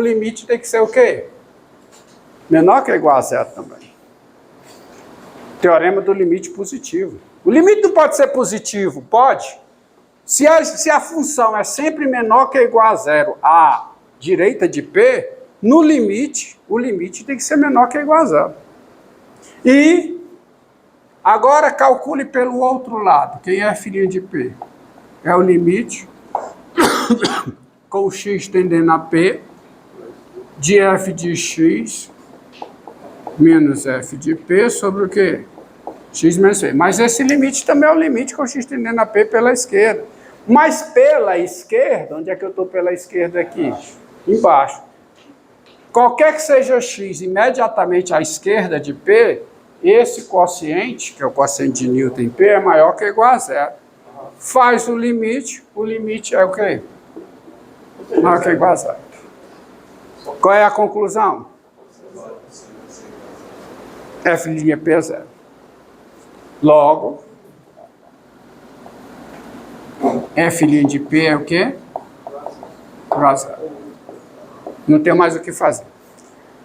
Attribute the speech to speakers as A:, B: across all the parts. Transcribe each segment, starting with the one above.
A: limite tem que ser o quê? Menor que ou igual a zero também. Teorema do limite positivo. O limite não pode ser positivo, pode? Se a função é sempre menor que ou igual a zero à direita de P, no limite, o limite tem que ser menor que ou igual a zero. E agora calcule pelo outro lado. Quem é filhinho de P? É o limite com o x tendendo a P de f de x menos f de P sobre o quê? X menos P. Mas esse limite também é o limite com o x tendendo a P pela esquerda. Mas pela esquerda, onde é que eu estou pela esquerda aqui? Embaixo. Qualquer que seja x imediatamente à esquerda de P, esse quociente, que é o quociente de Newton em P, é maior que ou igual a zero. Faz o limite é o quê? Maior que ou igual a zero. Qual é a conclusão? F de P é zero. Logo, F' de P é o quê? Igual a zero. Não tem mais o que fazer.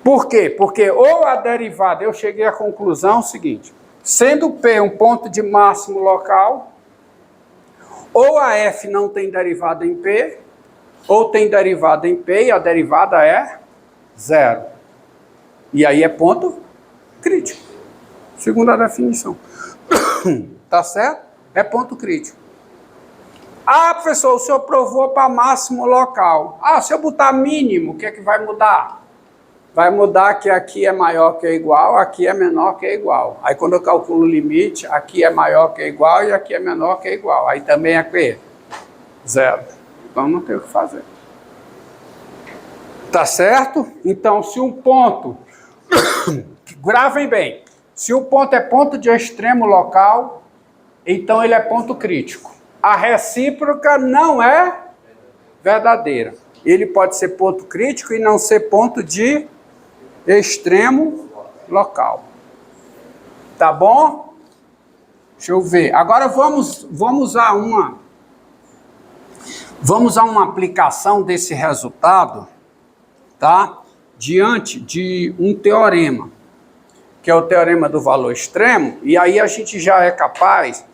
A: Por quê? Porque ou a derivada, eu cheguei à conclusão seguinte, sendo P um ponto de máximo local, ou a F não tem derivada em P, ou tem derivada em P e a derivada é zero. E aí é ponto crítico, segundo a definição. Tá certo? É ponto crítico. Ah, professor, o senhor provou para máximo local. Ah, se eu botar mínimo, o que é que vai mudar? Vai mudar que aqui é maior que ou igual, aqui é menor que ou igual. Aí quando eu calculo o limite, aqui é maior que ou igual e aqui é menor que ou igual. Aí também é que zero. Então não tem o que fazer. Tá certo? Então se um ponto, gravem bem, se o ponto é ponto de extremo local, então ele é ponto crítico. A recíproca não é verdadeira. Ele pode ser ponto crítico e não ser ponto de extremo local. Tá bom? Deixa eu ver. Agora vamos a uma aplicação desse resultado, tá? Diante de um teorema, que é o teorema do valor extremo, e aí a gente já é capaz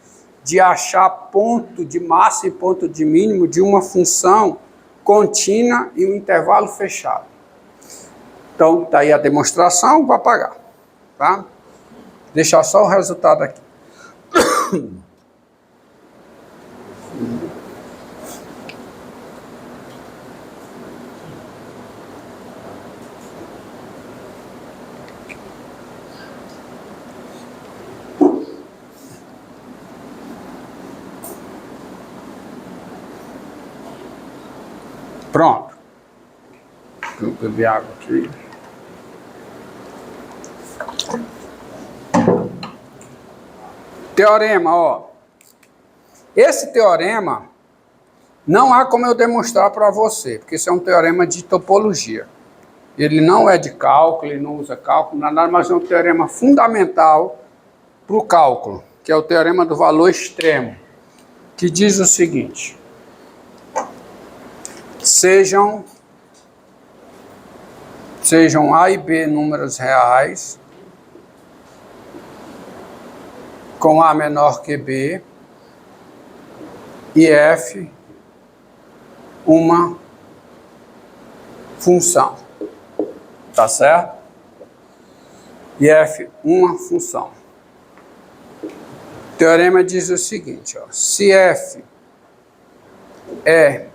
A: de achar ponto de máximo e ponto de mínimo de uma função contínua em um intervalo fechado. Então, tá aí a demonstração, vou apagar, tá? Deixar só o resultado aqui. Pronto. Vou beber água aqui. Teorema, ó. Esse teorema não há como eu demonstrar para você, porque isso é um teorema de topologia. Ele não é de cálculo, ele não usa cálculo, nada, mas é um teorema fundamental para o cálculo, que é o teorema do valor extremo, que diz o seguinte: sejam A e B números reais, com A menor que B, e F uma função. Tá certo? E F uma função. O teorema diz o seguinte, ó, se F é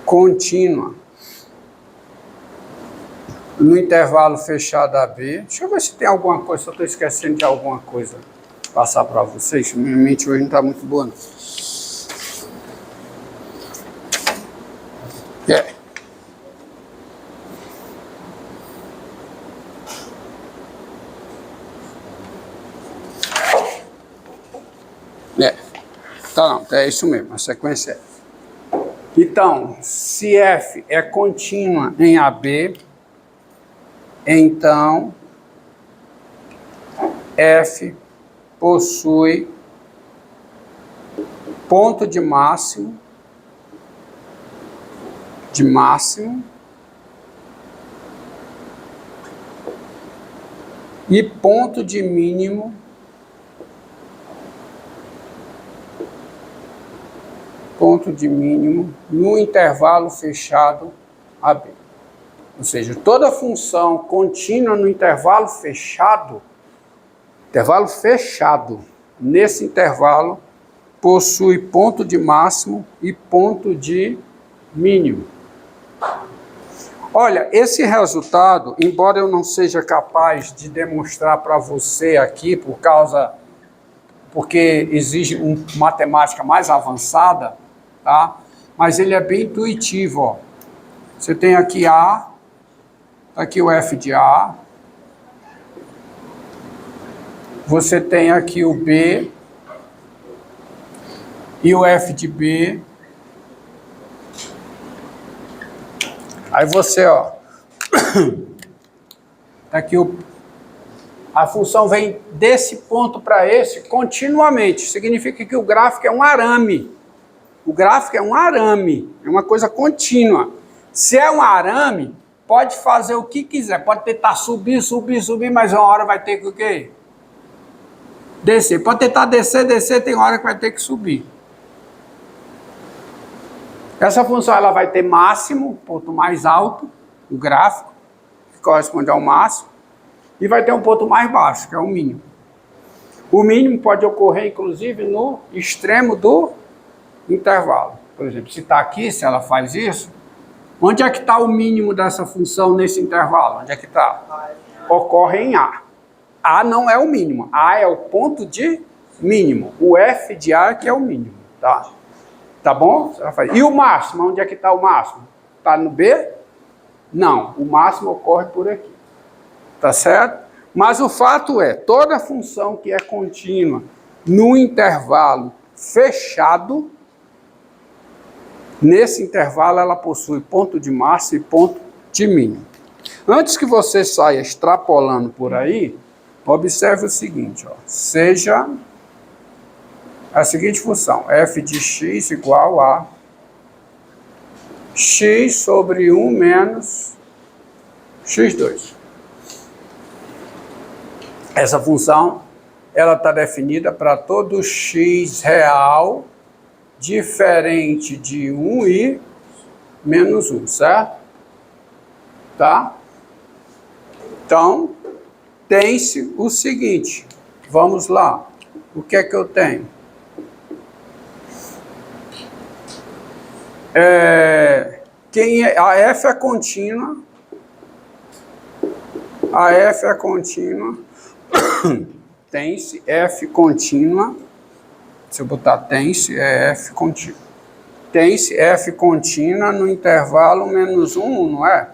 A: contínua no intervalo fechado AB. Deixa eu ver se tem alguma coisa, se eu estou esquecendo de alguma coisa passar para vocês. Minha mente hoje não está muito boa, não. Tá, não, é isso mesmo, a sequência é. Então, se F é contínua em AB, então F possui ponto de máximo de máximo e ponto de mínimo no intervalo fechado AB. Ou seja, toda função contínua no intervalo fechado, nesse intervalo possui ponto de máximo e ponto de mínimo. Olha, esse resultado, embora eu não seja capaz de demonstrar para você aqui, porque exige uma matemática mais avançada, tá? Mas ele é bem intuitivo, ó. Você tem aqui A, aqui o F de A, você tem aqui o B e o F de B. Aí você, ó, aqui a função vem desse ponto para esse continuamente. Significa que o gráfico é um arame. O gráfico é um arame, é uma coisa contínua. Se é um arame, pode fazer o que quiser, pode tentar subir, mas uma hora vai ter que o quê? Descer. Pode tentar descer, tem hora que vai ter que subir. Essa função ela vai ter máximo, ponto mais alto, o gráfico, que corresponde ao máximo, e vai ter um ponto mais baixo, que é o mínimo. O mínimo pode ocorrer, inclusive, no extremo do intervalo. Por exemplo, se está aqui, se ela faz isso, onde é que está o mínimo dessa função nesse intervalo? Onde é que está? Ocorre em A. A não é o mínimo, A é o ponto de mínimo. O F de A que é o mínimo, tá? Tá bom? E o máximo? Onde é que está o máximo? Está no B? Não, o máximo ocorre por aqui. Tá certo? Mas o fato é, toda função que é contínua no intervalo fechado, nesse intervalo ela possui ponto de máximo e ponto de mínimo. Antes que você saia extrapolando por aí, observe o seguinte, ó, seja a seguinte função, f de x igual a x sobre 1 menos x2. Essa função, ela está definida para todo x real diferente de 1 e menos 1, certo? Tá? Então, tem-se o seguinte, vamos lá, o que é que eu tenho? A f é contínua, tem-se f contínua, se eu botar tem-se, é f contínua. Tem-se f contínua no intervalo menos 1, não é?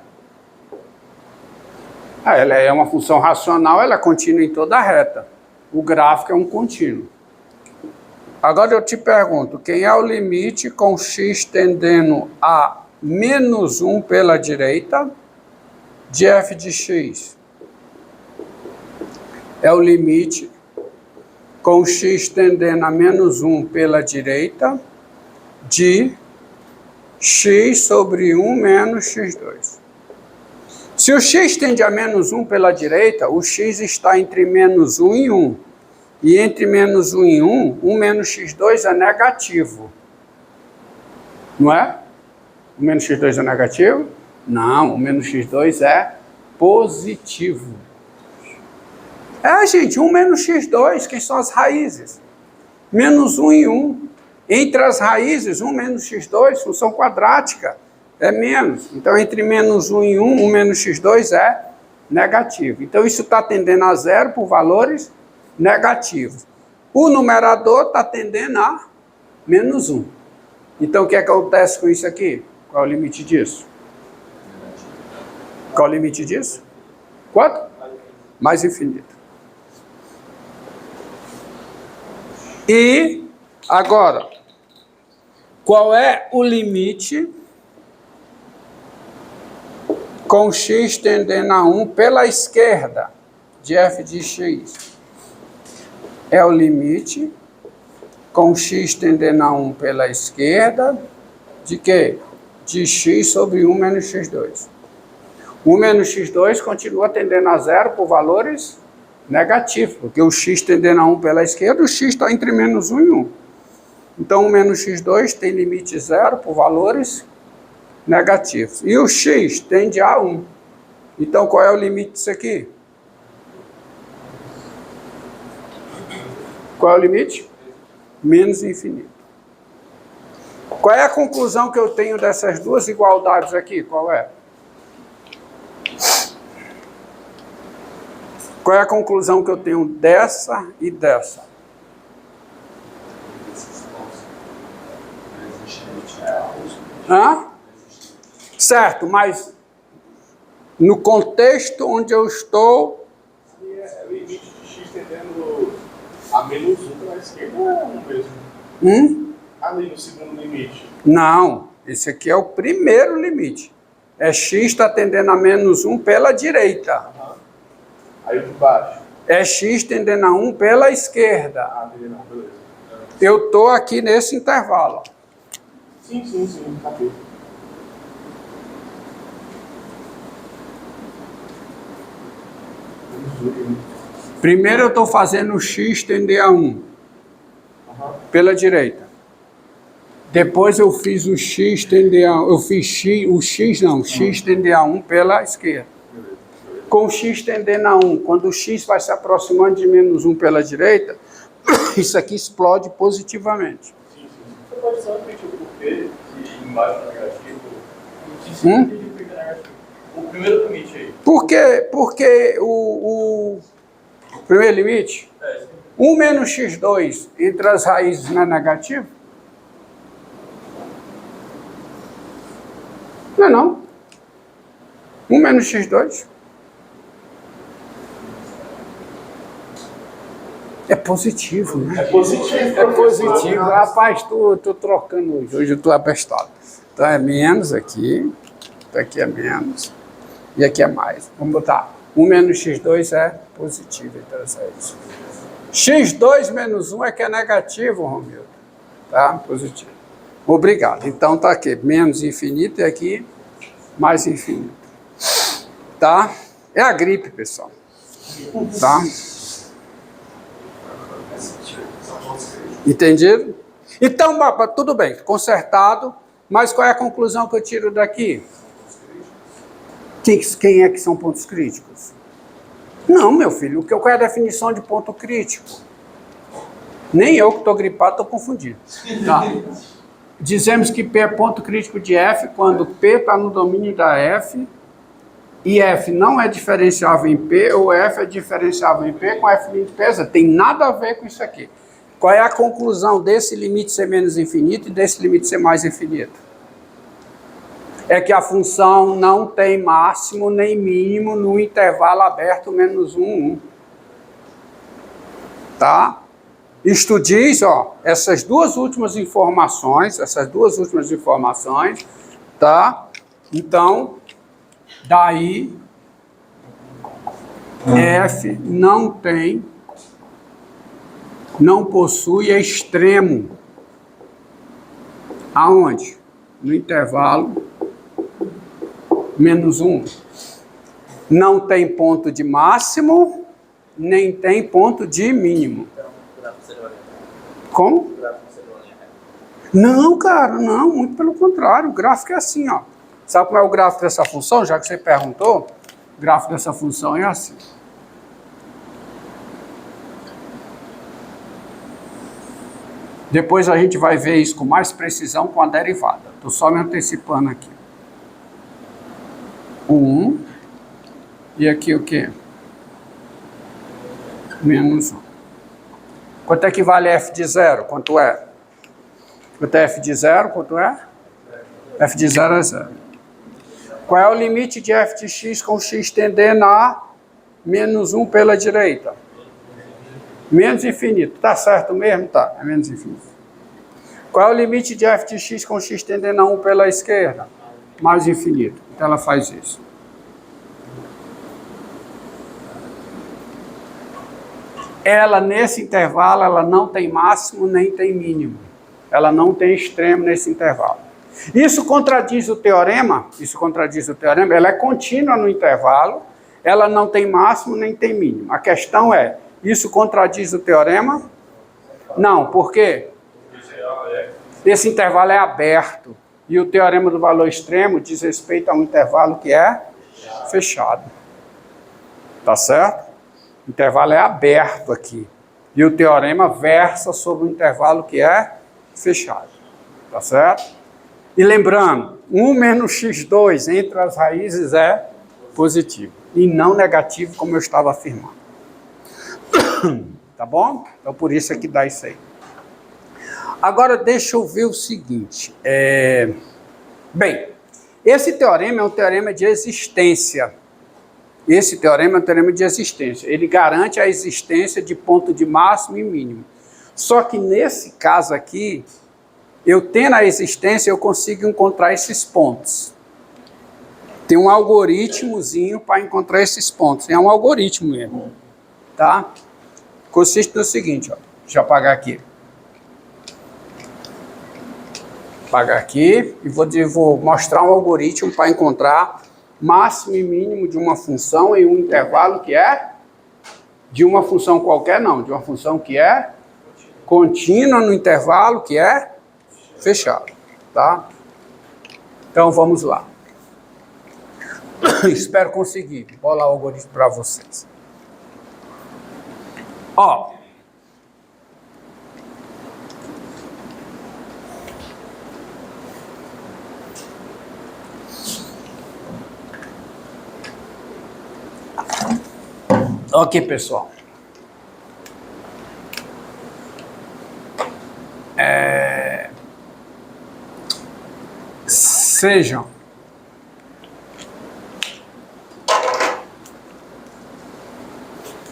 A: Ela é uma função racional, ela é contínua em toda a reta. O gráfico é um contínuo. Agora eu te pergunto, quem é o limite com x tendendo a menos 1 pela direita de f de x? É o limite com x tendendo a menos 1 pela direita de x sobre 1 menos x2. Se o x tende a menos 1 pela direita, o x está entre menos 1 e 1. E entre menos 1 e 1, 1 menos x2 é negativo. Não é? O menos x2 é negativo? Não, o menos x2 é positivo. Gente, 1 menos x2, quem são as raízes? Menos 1 e 1. Entre as raízes, 1 menos x2, função quadrática, é menos. Então, entre menos 1 e 1, 1 menos x2 é negativo. Então, isso está tendendo a zero por valores negativos. O numerador está tendendo a menos 1. Então, o que acontece com isso aqui? Qual é o limite disso? Qual é o limite disso? Quanto? Mais infinito. E, agora, qual é o limite com x tendendo a 1 pela esquerda de f de x? É o limite com x tendendo a 1 pela esquerda de quê? de x sobre 1 menos x2. 1 menos x2 continua tendendo a zero por valores negativos, porque o x tendendo a 1 pela esquerda, o x está entre menos 1 e 1. Então, 1 menos x2 tem limite zero por valores negativos. E o x tende a 1. Então, qual é o limite disso aqui? Qual é o limite? Menos infinito. Qual é a conclusão que eu tenho dessas duas igualdades aqui? Qual é? Qual é a conclusão que eu tenho dessa e dessa? Hã? Certo, mas no contexto onde eu estou...
B: É o limite de x tendendo a menos 1 pela esquerda é um mesmo. Ali no segundo limite.
A: Não, esse aqui é o primeiro limite. É x está tendendo a menos 1 pela direita.
B: Aí o de baixo.
A: É x tendendo a 1 pela esquerda.
B: Ah, não, beleza.
A: Eu estou aqui nesse intervalo.
B: Sim, acabou.
A: Primeiro eu estou fazendo x tender a 1 pela direita. Depois eu fiz o x tender a... Eu fiz x tender a 1 pela esquerda. Com o x tendendo a 1, quando o x vai se aproximando de menos 1 pela direita, isso aqui explode positivamente.
B: Sim. Você pode só repetir o porquê que embaixo é negativo? O primeiro limite aí.
A: Porque o primeiro limite, 1 menos x2 entre as raízes não é negativo? Não é não. 1 menos x2. É positivo, né?
B: É positivo.
A: É positivo. Rapaz, tô trocando hoje. Hoje eu estou abestado. Então é menos aqui. Aqui é menos. E aqui é mais. Vamos botar. 1 menos x2 é positivo. Então é isso. x2 menos 1 é que é negativo, Romildo. Tá? Positivo. Obrigado. Então tá aqui. Menos infinito e aqui mais infinito. Tá? É a gripe, pessoal. Tá? Entendido? Então, tudo bem, consertado, mas qual é a conclusão que eu tiro daqui? Quem é que são pontos críticos? Não, meu filho, qual é a definição de ponto crítico? Nem eu que estou gripado estou confundido. Tá? Dizemos que P é ponto crítico de F quando P está no domínio da F e F não é diferenciável em P ou F é diferenciável em P com F limite pesa. Tem nada a ver com isso aqui. Qual é a conclusão desse limite ser menos infinito e desse limite ser mais infinito? É que a função não tem máximo nem mínimo no intervalo aberto menos 1, 1. Tá? Isto diz, ó, essas duas últimas informações, tá? Então, daí, F não possui extremo. Aonde? No intervalo menos 1. Não tem ponto de máximo, nem tem ponto de mínimo. Como? Não, cara, não, muito pelo contrário. O gráfico é assim, ó. Sabe como é o gráfico dessa função? Já que você perguntou, o gráfico dessa função é assim. Depois a gente vai ver isso com mais precisão com a derivada. Estou só me antecipando aqui. 1. E aqui o quê? Menos 1. Quanto é que vale f de 0? Quanto é? Quanto é f de 0? Quanto é? F de 0 é 0. Qual é o limite de f de x com x tendendo a menos 1 pela direita? Menos infinito. Tá certo mesmo? Tá. É menos infinito. Qual é o limite de f de x com x tendendo a 1 pela esquerda? Mais infinito. Então ela faz isso. Ela, nesse intervalo, ela não tem máximo nem tem mínimo. Ela não tem extremo nesse intervalo. Isso contradiz o teorema, ela é contínua no intervalo, ela não tem máximo nem tem mínimo. A questão é, isso contradiz o teorema? Não, por quê? Esse intervalo é aberto, e o teorema do valor extremo diz respeito a um intervalo que é fechado. Tá certo? O intervalo é aberto aqui, e o teorema versa sobre um intervalo que é fechado. Tá certo? E lembrando, 1 menos x2 entre as raízes é positivo, e não negativo, como eu estava afirmando. Tá bom? Então, por isso é que dá isso aí. Agora, deixa eu ver o seguinte. Bem, esse teorema é um teorema de existência. Ele garante a existência de ponto de máximo e mínimo. Só que nesse caso aqui, eu tendo a existência, eu consigo encontrar esses pontos. Tem um algoritmozinho para encontrar esses pontos. É um algoritmo mesmo. Tá? Consiste no seguinte, ó. Deixa eu apagar aqui. Apagar aqui e vou mostrar um algoritmo para encontrar máximo e mínimo de uma função em um intervalo que é de uma função qualquer, não. De uma função que é contínua no intervalo que é fechado, tá? Então, vamos lá. Espero conseguir bolar o algoritmo para vocês. Ó. Ok, pessoal. Sejam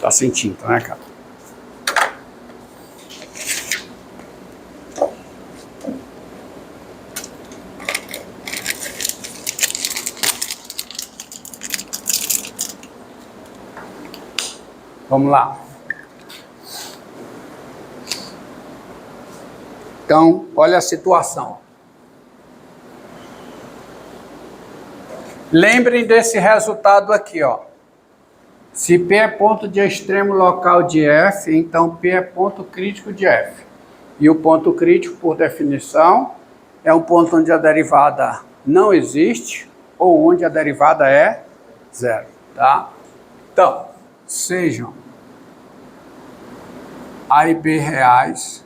A: tá sentindo, né, cara? Vamos lá. Então, olha a situação. Lembrem desse resultado aqui, ó. Se P é ponto de extremo local de F, então P é ponto crítico de F. E o ponto crítico, por definição, é um ponto onde a derivada não existe ou onde a derivada é zero, tá? Então, sejam A e B reais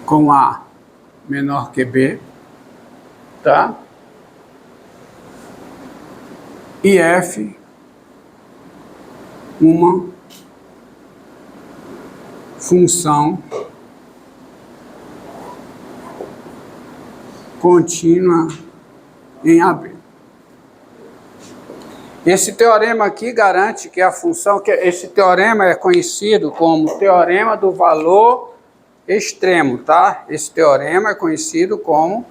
A: com A menor que B, tá? E F uma função contínua em AB. Esse teorema aqui garante que a função, esse teorema é conhecido como teorema do valor extremo, tá? Esse teorema é conhecido como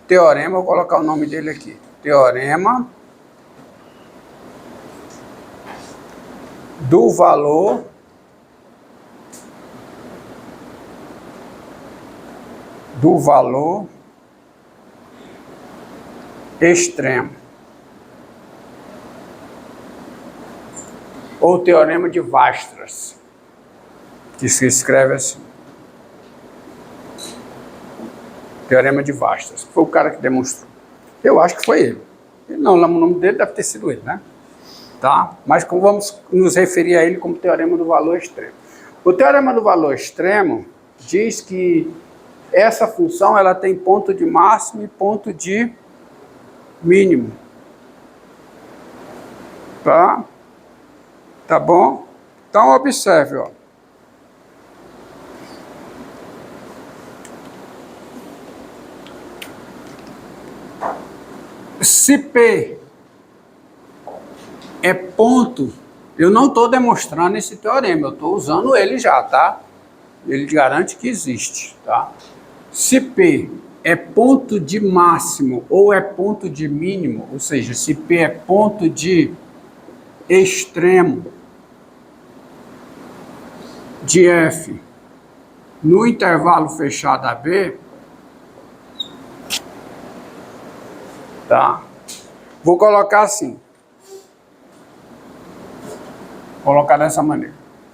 A: teorema, vou colocar o nome dele aqui, teorema do valor extremo, ou teorema de Weierstrass, que se escreve assim. Teorema de Weierstrass, foi o cara que demonstrou. Eu acho que foi ele. Não, o nome dele deve ter sido ele, né? Tá? Mas vamos nos referir a ele como teorema do valor extremo. O teorema do valor extremo diz que essa função ela tem ponto de máximo e ponto de mínimo. Tá? Tá bom? Então observe, ó. Se P é ponto, eu não estou demonstrando esse teorema, eu estou usando ele já, tá? Ele garante que existe, tá? Se P é ponto de máximo ou é ponto de mínimo, ou seja, se P é ponto de extremo de F no intervalo fechado AB, tá? Vou colocar assim. Vou colocar dessa maneira.